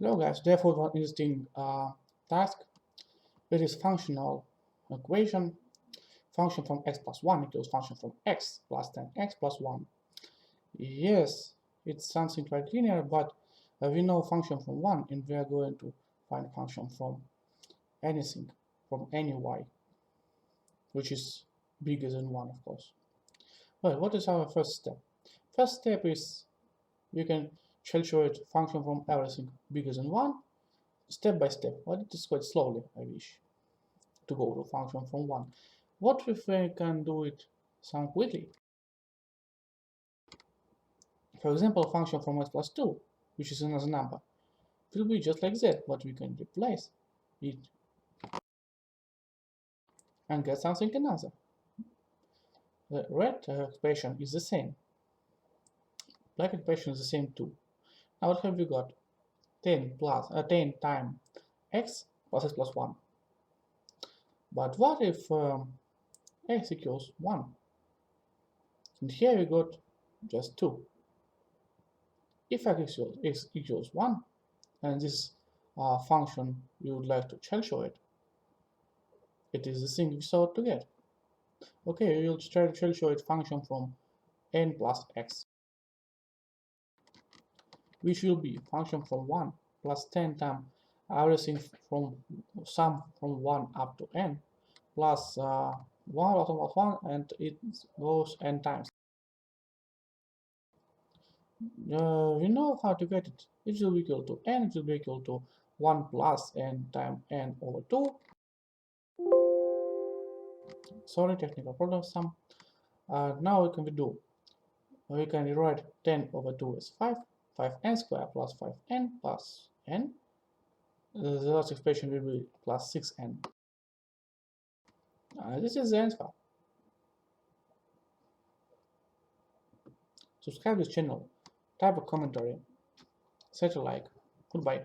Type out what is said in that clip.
Hello guys, therefore one interesting task. It is functional equation. Function from x plus 1 equals function from x plus 10x plus 1. Yes, it's something like linear, but we know function from 1 and we are going to find function from anything, from any y, which is bigger than 1 of course. Well, what is our first step? First step is we can calculate function from everything bigger than 1 step by step, but it is quite slowly, I wish, to go to function from 1. What if we can do it some quickly? For example, function from x plus 2, which is another number, will be just like that, but we can replace it and get something another. The red expression is the same. Black expression is the same too. Now what have we got? 10 times x plus x plus 1. But what if x equals 1? And here we got just 2. If x equals 1, and this function we would like to calculate, it is the thing we sought to get. Okay, we will try to calculate function from n plus x, which will be function from 1 plus 10 times everything from sum from 1 up to n plus 1 plus 1 and it goes n times. We know how to get it. It will be equal to n, it will be equal to 1 plus n times n over 2. Sorry, technical problem sum. Now what can we do? We can rewrite 10 over 2 as 5, 5n squared plus 5n plus n. The last expression will be plus 6n. This is the answer. Subscribe this channel, type a commentary, set a like. Goodbye.